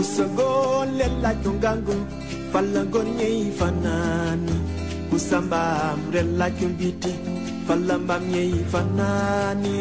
Usagon lela tungango falangon nyei fanani Usamba mrela kumbiti falamba nyei fanani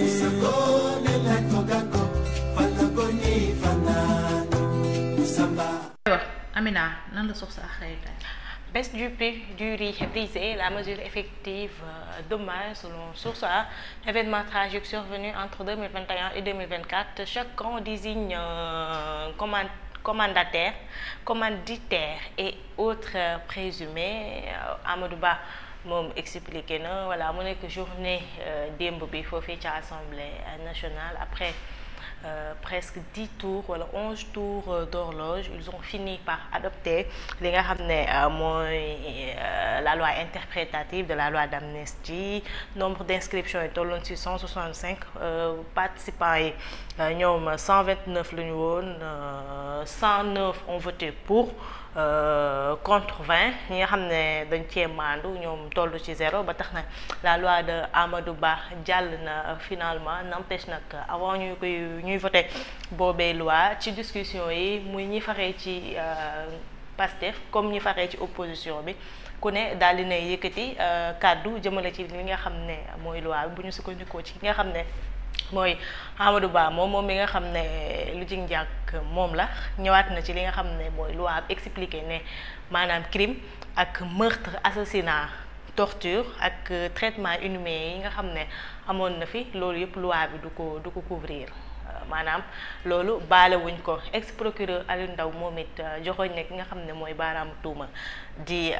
Usagon lela tungango falangon nyei fanani Usamba. Amina, nan la source à Baisse du prix du riz brisé, la mesure effective demain selon Source A. Événement tragique survenu entre 2021 et 2024. Chaque camp désigne commanditaire et autres présumés. Amadou Ba moom expliqué na voilà mu nekk journée démb bi foofee ca Assemblée nationale après presque 10 tours wala 11 tours d'horloge ils ont fini par adopter li nga xam ne mooy la loi interprétative de la loi d'amnistie. Nombre d'inscriptions yi tolloon ci 165 participants yi ñoom 129 la ñu woon 109 ont voté pour contre 20 ñi nga xam ne dañ cee maandu ñoom toll ci 0 ba tax na la loi de Amadou Ba jàll na finalement n'empêche nag avant ñuy voté boobee loi ci discussion yi muy ñi faree ci Pastef comme ñi faree ci opposition bi ku ne daal di ne yëkkati kàddu jëmale ci li nga xam ne mooy loi bi bu ñu sukkandikoo ci ki nga xam ne mooy Amadou Ba moom mi nga xam ne lu ci njàkk moom la ñëwaat na ci li nga xam ne mooy loi bi expliqué ne maanaam crime ak meurtre assassinat torture ak traitement inhumain yi nga xam ne amoon na fi loolu yëpp loi bi du ko couvrir maanaam loolu baale wuñ ko ex procureur Aliou Ndao moom it joxoñ ne ki nga xam ne mooy baaraamu tuuma di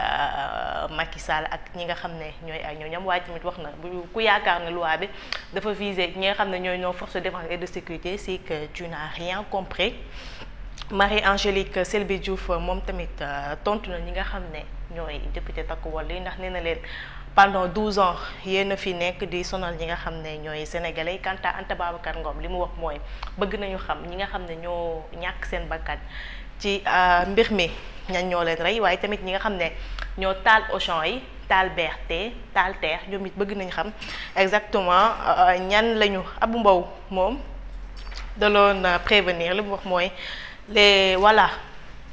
Macky Sall ak ñi nga xam ne ñooy ay ñooñam waaye tamit wax na bu ku yaakaar ne loi bi dafa viser ñi nga xam ne ñooy nos forces de défense et de sécurité c'est que tu n'as rien compris. Marie-Angélique Selbé Diouf moom tamit tontu na ñi nga xam ne ñooy député Takku Wallu ndax nee na leen pendant 12 ans yéen a fi nekk di sonal ñi nga xam ne ñooy sénégalais quant à Anta Babacar Ngom li mu wax mooy bëgg nañu xam ñi nga xam ne ñoo ñàkk seen bakkan ci mbir mi ñan ñoo leen rey waaye tamit ñi nga xam ne ñoo taal Auchan yi taal BRT taal TER ñoom it bëgg nañu xam exactement ñan lañu. Abou Mbow moom da loon prévenir li mu wax mooy les voilà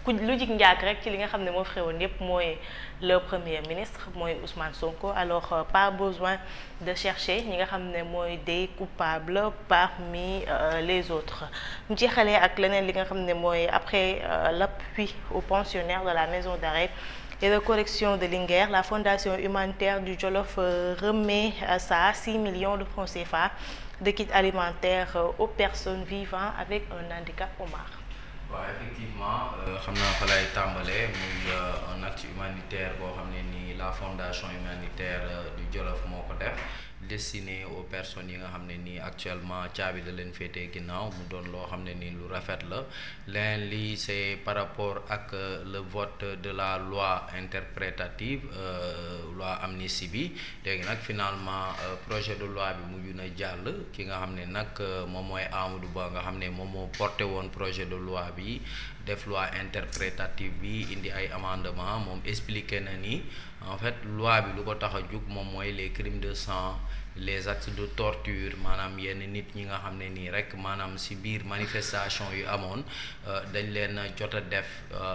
ku lu jig njaag rek ci li nga xam ne moo xewoon yépp mooy le premier ministre mooy Ousmane Sonko alors pas besoin de chercher ñi nga xam ne mooy des coupables parmi les autres. ñu jeexalee ak leneen li nga xam ne mooy après l'appui aux pensionnaires de la maison d'arrêt et de correction de Linguère, la fondation humanitaire du Jolof remet ça 6 millions de francs CFA de kits alimentaires aux personnes vivant avec un handicap Omar. waaw effectivement xam naa fa lay tàmbalee muy un acte humanitaire boo xam ne nii la fondation humanitaire du Jolof moo ko def destiné aux personnes yi nga xam ne nii actuellement caabi da leen féetee ginnaaw mu doon loo xam ne nii lu rafet la leneen lii c'est par rapport ak le vote de la loi interprétative loi amnistie bi léegi nag finalement projet de loi bi mujj na jàll ki nga xam ne nag moom mooy Amadou Ba nga xam ne moom moo porté woon projet de loi bi def loi interprétative bi indi ay amendement moom expliqué na ni en fait loi bi lu ko tax a jug moom mooy les crimes de sang les actes de torture maanaam yenn nit ñi nga xam ne nii rek maanaam ci biir manifestation yu amoon dañ leen jot a def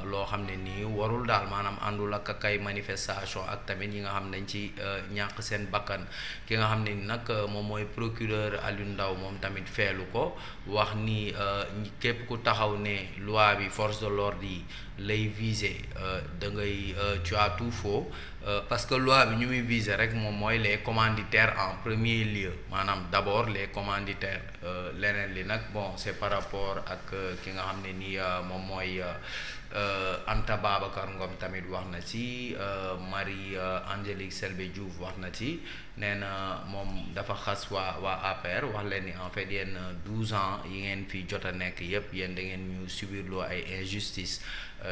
loo xam ne nii warul daal maanaam àndul ak kay manifestation ak tamit ñi nga xam ne dañ ci ñàkk seen bakkan ki nga xam ne ni nag moom mooy procureur Aliou Ndao moom tamit feelu ko wax ni képp ku taxaw ne loi bi force de l'ordre yi lay viser da ngay tu as tout faux parce que loi bi ñu muy viser rek moom mooy les commanditaires en premier lieu maanaam d'abord les commanditaires leneen li nag bon c'est par rapport ak ki nga xam ne ni moom mooy Anta Babacar Ngom tamit wax na ci Marie-Angélique Selbé Diouf wax na ci nee na moom dafa xas waa APR wax leen ni en fait yéen 12 ans yi ngeen fi jot a nekk yépp yéen da ngeen ñu subir loo ay injustice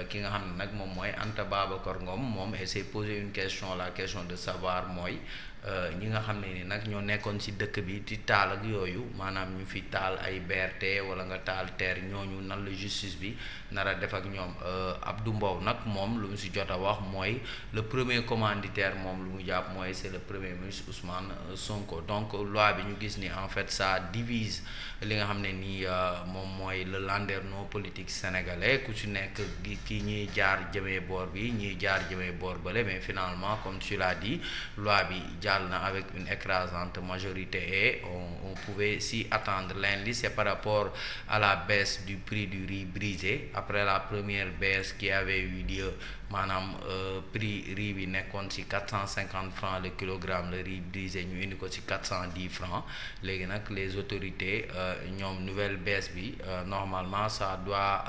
ki nga xam ne nag moom mooy Anta Babacar Ngom moom et s'est posé une question la question de savoir mooy ñi nga xam ne ni nag ñoo nekkoon ci dëkk bi di taal ak yooyu maanaam ñu fi taal ay BRT wala nga taal TER ñooñu nan la justice bi nar a def ak ñoom Abdou Mbow nag moom lu mu ci jot a wax mooy le premier commanditaire moom lu mu jàpp mooy c'est le premier ministre Ousmane Sonko donc loi bi ñu gis ni en fait ça divise li nga xam ne nii moom mooy le landerneau politique sénégalais ku ci nekk ki ñuy jaar jëmee boor bi ñuy jaar jëmee boor bële mais finalement comme tu l'as dit loi bi avec une écrasante majorité et on pouvait s'y attendre. Lundi, c'est par rapport à la baisse du prix du riz brisé après la première baisse qui avait eu lieu maanaam prix riz bi nekkoon ci 450 francs le kilogramme le riz brisé ñu indi ko ci 410 francs léegi nag les autorités ñoom nouvelle baisse bi normalement ça doit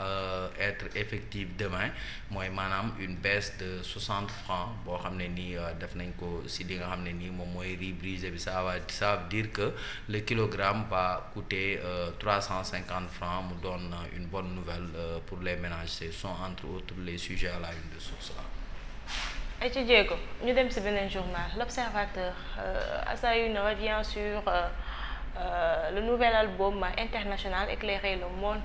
être effectif demain mooy maanaam une baisse de 60 francs boo xam ne nii def nañ ko ci li nga xam ne nii moom mooy riz brisé bi ça veut dire que le kilogramme va coûter 350 francs mu doon une bonne nouvelle pour les ménages. Ce sont entre autres les sujets à la une de Source A. ay ci jéego ñu dem ci beneen journal l'Observateur Assa Une revient sur le nouvel album international éclairer le monde,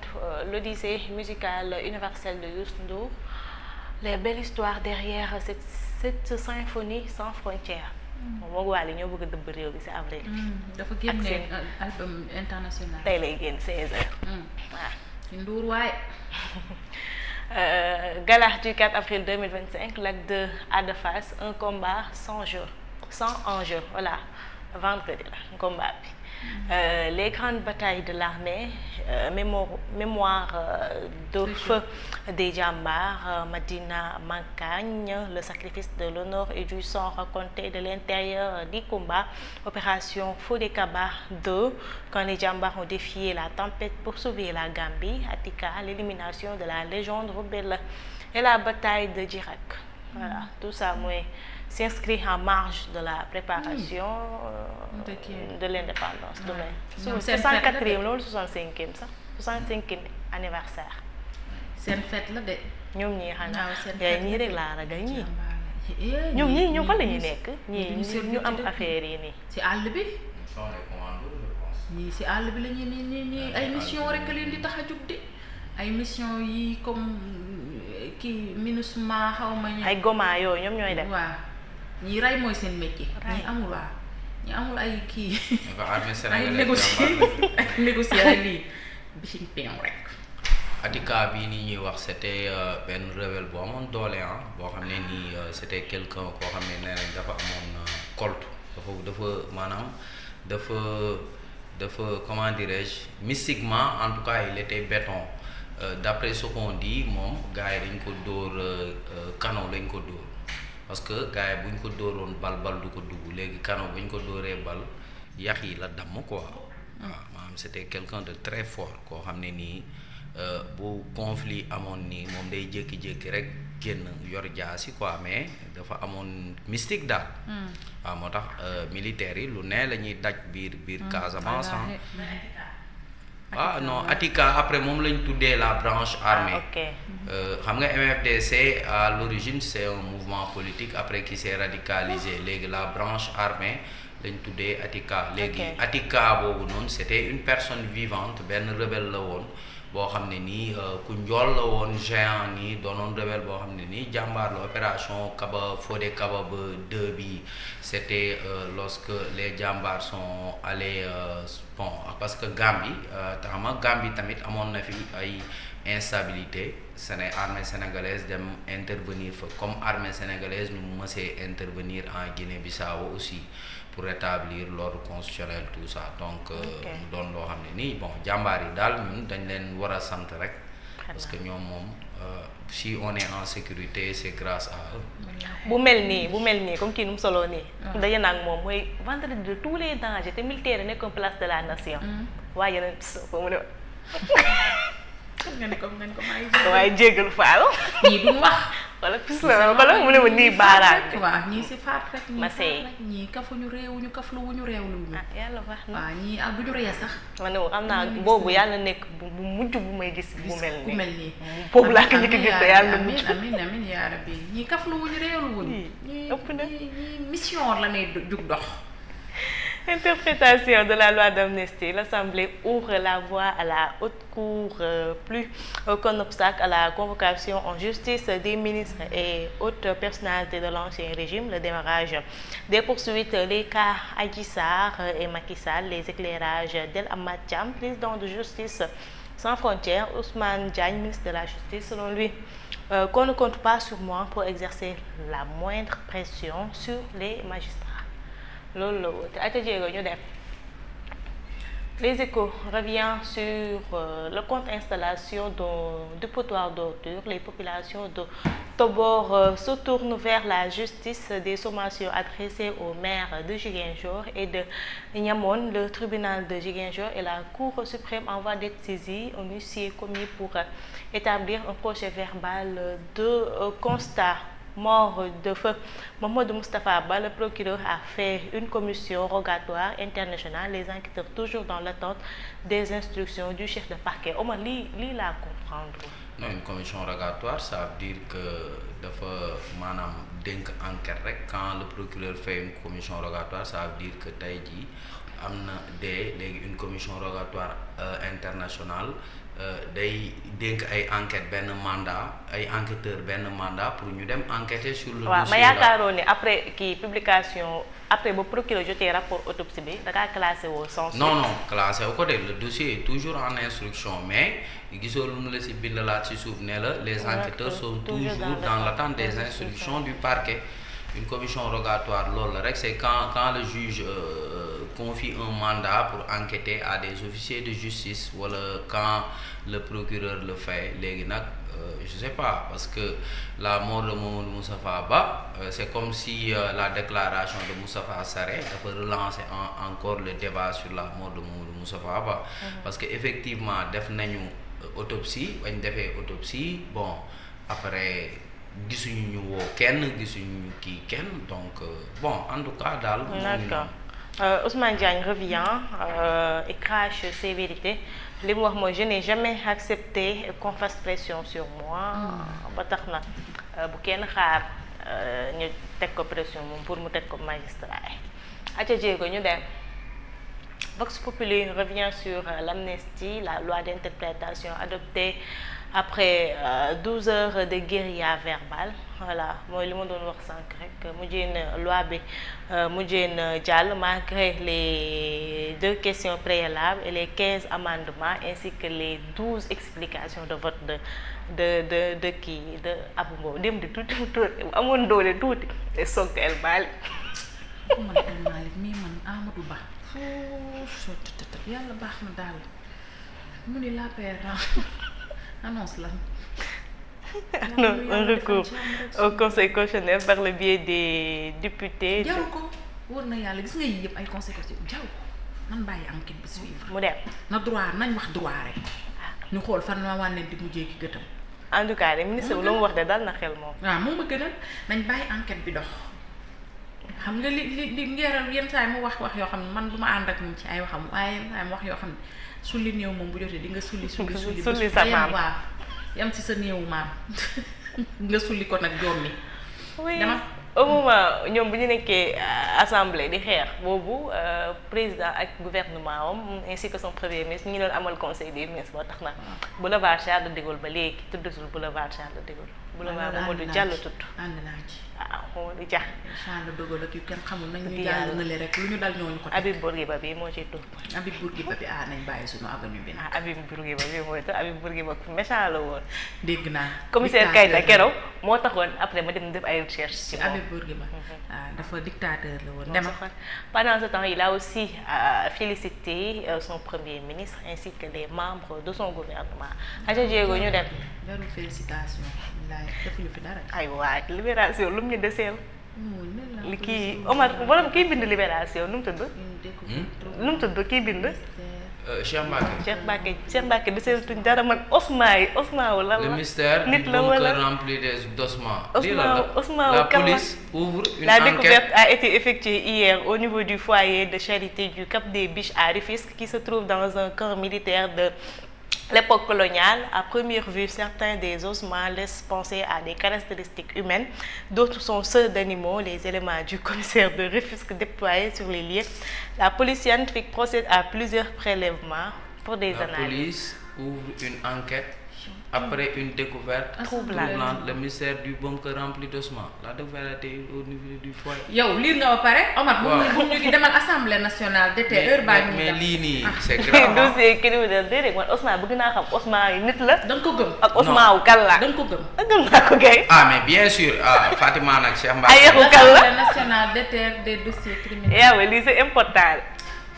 l'odyssée musicale universelle de Youssou Ndour, les belles histoires derrière cette symphonie sans frontières. moom Wally ñoo bëgg a dëbb réew bi ci avril. dafa génne album international. tey lay génn 16h. waaw ci Ndour waay. Gala du 4 avril 2025, l'acte 2 Ada Fass, un combat sans enjeu, voilà, vendredi là, un combat bi. Les grandes batailles de l'armée, mémoire de feu des Djambar, Madina Mankagne, le sacrifice de l'honneur et du sang raconté de l'intérieur du combat, opération Fodé-Kaba 2, quand les Djambar ont défié la tempête pour sauver la Gambie, Atika, l'élimination de la légende rebelle et la bataille de Djirak. Voilà, tout ça mooy s'inscrit en marge de la préparation de l'indépendance demain. 64e loolu 65e sax 65e anniversaire. seen fête la de. ñoom ñii xanaa waaw ñii rek laa ragal ñii. ñoom fan la ñuy nekk. ñii ñu am affaire yi nii. ci àll bi. ñii ci àll bi la ñuy ay mission rek leen di tax a jóg de ay mission yi comme kii MINUSMA xaw ma ñu. ay goma yooyu ñoom ñooy def. waaw ñi rey mooy seen métier. ñi amul waaw ñi amul ay kii. ay négocier ay lii bisiñ peew rek. Atika bii nii ñuy wax c'était benn rebelle bu amoon doole boo xam ne nii c'était quelqu'un koo xam ne nee nañ dafa amoon colt dafa comment dirais-je mystiquement en tout cas il était béton d'après ce qu'on dit moom gars yi dañ ko dóor canon lañ ko dóor parce que gars yi buñ ko dóoroon bal du ko dugg léegi canon buñ ko dóoree bal yax yi la damm quoi waaw maanaam c'était quelqu'un de très fort koo xam ne nii bu conflit amoon nii moom day jékki-jékki rek génn yor jaasi quoi mais dafa amoon mystique daal. waaw moo tax militaires yi lu ne la ñuy daj biir Casamance. Non Atika après moom lañ tuddee la branche armée. xam nga MFDC à l'origine c'est un mouvement politique après qui s'est radicalisé léegi la branche armée lañ tuddee Atika. léegi Atika boobu noonu c'était une personne vivante benn rebelle la woon. boo xam ne nii ku njool la woon géant nii doonoon rebelle boo xam ne nii jàmbaar la opération Fodé Kaba ba 2 bi c'était lorsque les jàmbaar sont allés bon parce que Gambie Gambie tamit amoon na fi ay instabilité armée sénégalaise dem intervenir fa comme armée sénégalaise ñu mësee intervenir en Guinée-Bissau aussi pour rétablir l'ordre constitutionnel tout ça donc mu doon loo xam ne nii bon jàmbaar yi daal ñun dañ leen war a sant rek parce que ñoom moom si on est en sécurité c'est grâce à eux. bu mel nii comme kii nu mu soloo nii daje naag moom mooy vendredi de tous les dangers te militaire nekk en place de la nation waaye yeneen foo mu ne nga ne ko waaye jégalu faal ñii duñ wax wala pis la wala mu ne ma nii baaraam bi waaw ñii si faat rek ma sey ñii kafuñu réewuñu kafluwuñu réewluñu yàlla baax na waaw ñii ak duñu ree sax ma ne xam naa boobu yàlla nekk bu mujj bu may gis bu mel nii boobu laa ko njëkk gis te yàlla mujj amiin yaa rabbi ñii kafluwuñu réewluñu ëpp na ñii mission la ne jug dox. Interprétation de la loi d'amnistie, l'Assemblée ouvre la voie à la haute cour, plus qu'un obstacle à la convocation en justice des ministres et autres personnalités de l'ancien régime. Le démarrage des poursuites, les cas Adji Sarr et Macky Sall, les éclairages d'El Amadou Thiam, président de Justice sans frontières, Ousmane Diagne, ministre de la Justice, selon lui, qu'on ne compte pas sur moi pour exercer la moindre pression sur les magistrats. loolu la woote ata jéego ñu dem Les Échos revient sur le compte installation du dépotoir d'ordures. Les populations de Tobor se tournent vers la justice. Des sommations adressées aux maires de Ziguinchor et de Niamone. Le tribunal de Ziguinchor et la Cour suprême envoient d'être saisis un huissier commis pour établir un procès verbal de constat. Mort de feu Mamadou Moustapha Ba, le procureur a fait une commission rogatoire internationale. Les enquêteurs toujours dans l'attente des instructions du chef de parquet. Omar lii laa comprendre. Non, une commission rogatoire, ça veut dire que dafa maanaam dénk enquête rek. Quand le procureur fait une commission rogatoire, ça veut dire que tey jii am na léegi une commission rogatoire internationale. Day dénk ay enquête benn mandat ay enquêteur benn mandat pour ñu dem enquêter sur le dossier. waaw ma yaakaaroon ne après kii publication après ba procureur jotee rapport autopsie bi da ngaa classé woo sans suite. Non classé wu ko de le dossier est toujours en instruction mais gisoo lu mu la si bindalaat si suuf ne la les enquêteurs sont toujours dans l'attente des instructions du parquet. Une commission rogatoire loolu la rek c'est quand le juge confie un mandat pour enquêter à des officiers de justice wala quand le procureur le fait léegi nag je sais pas parce que la mort de Mamadou Moustapha Ba c'est comme si la déclaration de Moustapha Sarré dafa relancer encore le débat sur la mort de Mamadou Moustapha Ba parce que effectivement def nañu autopsie bañ defee autopsie bon après gisuñu ñu woo kenn gisuñu kii kenn donc bon en tout cas daal. D'accord. Ousmane Diagne revient et crache ses vérités. Li mu wax mooy je n'ai jamais accepté qu'on fasse pression sur moi. ba tax na bu kenn xaar ñu teg ko pression moom pour mu teg ko magistrat yi. aca jéego ñu dem. Vox Populi revient sur l'amnistie, la loi d'interprétation adoptée après 12 heures de guérilla verbale. Voilà mooy li ma doon wax sànq rek mujjee na loi bi mujjee na jàll malgré les 2 questions préalables et les 15 amendements ainsi que les 12 explications de vote de kii de Abou Mbow dem di tuuti mu tuuti amoon doole tuuti te soog El Malick. man El Malick mii man Amadou Ba. yàlla baax na daal mu ni l'APR annonce la. Un recours au Conseil constitutionnel par le biais des députés. jaru ko wóor na yàlla gis nga yii yëpp ay conséquences jaru ko man bàyyi enquête bi suivre. mu dem na droit nañ wax droit rek. ñu xool fan la wànneen di mujjee ki gëtam. en tout cas ministre bi lu mu wax de dal na xel moom. waaw moom ma gënal nañ bàyyi enquête bi dox. xam nga li ngeeral yenn saa yi mu wax yoo xam ne man du ma ànd ak moom ci ay waxam waaye yenn saa yi mu wax yoo xam ne sulli néew moom bu jotee di nga sulli sa maam waaw yam ci sa néewu maam nga sulli ko nag joom mi dama au moment ñoom bu ñu nekkee assemblée di xeex boobu président ak gouvernement am ainsi que son premier ministre ñu ngi doon amal conseil des ministres boo tax na boulevard Charles de Gaulle ba léegi tuddatul boulevard Charles de Gaulle boulevard Mamadou Diallo tudd ànd naa ci waaw Mamadou Dia Charles de Gaulle ak yu kenn xamul nañ ñu jàll na le rek lu ñu dal ñooñu ko Habib Bourguiba bi moo ciy tudd Habib Bourguiba bi nañ bàyyi suñu avenue bi nag Habib Bourguiba bi mooy te Habib Bourguiba méchant la woon dégg naa commissaire Keïta keroog moo taxoon après ma dem def ay recherche ci moom Habib Bourguiba dafa dictateur la woon dema pendant ce temps il a aussi félicité son premier ministre ainsi que les membres de son gouvernement aja jéego ñu dem jarul félicitation defuñu fi dara ay waay libération lu mu ñu deseel li kii Omar borom kii bind libération nu mu tudd nu mu tudd kii bind Cheikh Mbacké. Cheikh Mbacké deseetuñ dara man Ousmane wu lan la. Le mystère nit du la bunker wala rempli d'ossements. Ousmane La police ouvre une La enquête. découverte a été effectuée hier au niveau du foyer de charité du Cap des Biches à Rufisque, qui se trouve dans un camp militaire de l'époque coloniale. À première vue, certains des ossements laissent penser à des caractéristiques humaines, d'autres sont ceux d'animaux. Les éléments du commissaire de Rufisque déployés sur les lieux. La police scientifique procède à plusieurs prélèvements pour des analyses. La police ouvre une enquête après une découverte troublante. Le mystère du bunker rempli d'ossements. La découverte est au niveau du foyer. yow liir nga ba pare Omar. bu ñu ngi demal assemblée nationale de heure baa ñu mais lii nii c'est grave. dossier criminel déedéet man Ousmane bëgg naa xam Ousmane yi nit la. da nga ko gëm ak Ousmane wu kan la. da nga ko gëm. gëm naa ko kay. Mais bien sûr Fatima nag Cheikh ay Mbacké. yaxu kan la. assemblée nationale de des dossiers criminels. yaa lii c'est important.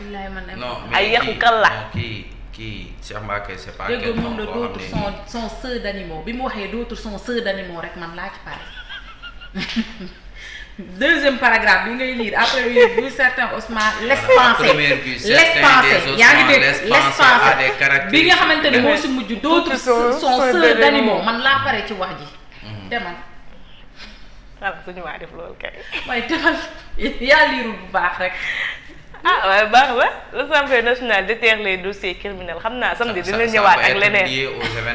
billaay man non ay mais yaxu kan la. kii Cheikh Mbacké c'est pas dégg quelqu'un mun na boo d'autres xam sont ceux d'animaux bi mu waxee d'autres sont ceux d'animaux rek man laa ci pare. Deuxième paragraphe bi ngay lire après vu certains ossements laisse penser yaa ngi dégg laisse penser bi nga xamante ni moo si mujj d'autres sont ceux d'animaux man laa pare ci wax ji. demal. voilà suñu waa def loolu kay. waaye demal yaa liirul bu baax rek. waaye baax na l'Assemblée nationale déterre les dossiers criminels xam naa samedi dina ñëwaat ak leneen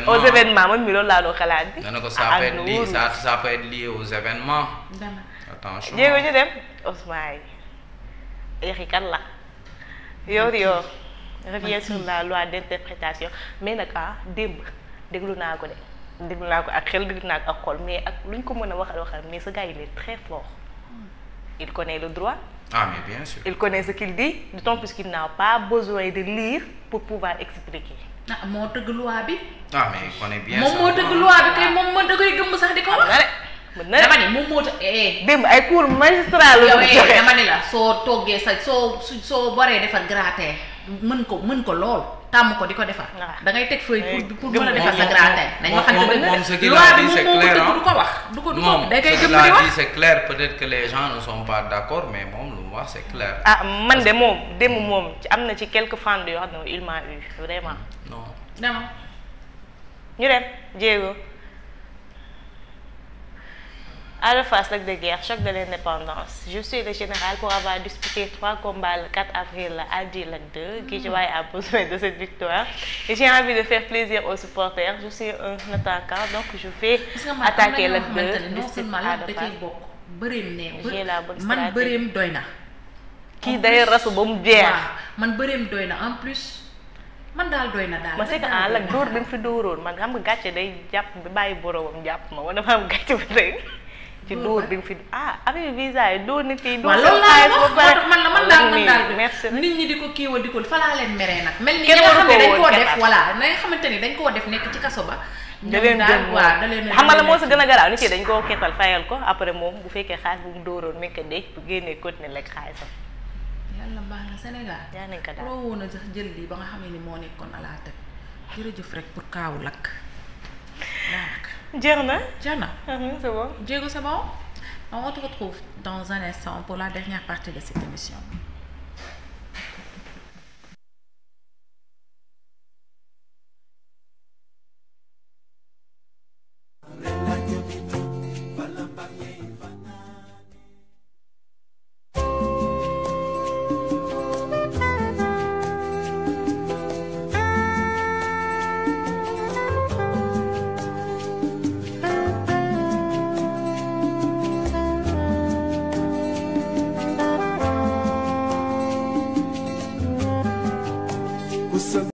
aux événements man mi loolu laa doon xalaat bi. nga ne ko ça peut être lié ça peut être lié aux événements. attention jéego ñu dem Ousmane yaxi kan la yor revient sur la loi d'interprétation mais nag démb déglu naa ko ak xel déglu naa ko ak xol mais ak lu ñu ko mën a waxal mais ce gars il est très fort il connaît le droit. mais bien sûr. Il connaît ce qu'il dit, d'autant plus qu'il n'a pas besoin de lire pour pouvoir expliquer. moo tëgg loi bi. mais il connaît bien ça. moom moo tëgg loi bi kay moom da koy gëm sax di ko wax. dama ni moom moo tëgg. démb ay cours magistral la ñu joxe dama ni la soo toggee sa soo waree defar gratin mën ko lool tàmm ko di ko defar. da ngay teg feuille pour mën a defar sa gratin. nañ waxante dëgg moom ce qu'il a dit c'est clair du ko wax du ko da koy gëm di wax. c'est clair peut-être que les gens ne sont pas d'accord mais moom lu mu wax c'est clair. man de moom démb moom ci am na ci quelques fans yoo xam ne il m'a eu vraiment. non dama ñu dem jéego. À la face de guerre, choc de l'indépendance. Je suis le général pour avoir disputé 3 combats le 4 avril à Djilac 2. Guédiawaye a besoin de cette victoire. Et j'ai envie de faire plaisir aux supporters. Je suis un attaquant, donc je vais attaquer Lac 2. Non seulement Lac da cee bokk bëreem J'ai la bonne man stratégie. bëreem doy na. kii day rasu ba mu jeex. man bëreem doy na en plus man daal doy na daal. ma c'est que Lac dóor bi mu fi dóoroon man xam nga gàcce day jàpp bi bàyyi boromam jàpp ma wala ma am gàcce ba tey. ci dóor bi nga fi avec visa yi dóor nit yi. waaw loolu laa wax moo tax man daal merci nit ñi di ko kiiwa di ko fa laa leen meree nag. mel ni ñi nga xam ne dañ koo def voilà na nga xamante ni dañ koo def nekk ci kaso ba. da leen gën waaw da leen xam nga la moo si gën a garaaw nit yi dañ koo kettal fayal ko après moom bu fekkee xaalis bu mu dóoroon mi ngi ko denc bu génnee continuer lekk xaalisam. yàlla baax na Sénégal. yaa nañ ko daal loo woon a sax jël lii ba nga xam ne ni moo nekkoon à la tête jërëjëf rek pour kaawu lakk daanaka. jeex na. c'est bon. Diego, c'est bon? On te retrouve dans un instant pour la dernière partie de cette émission.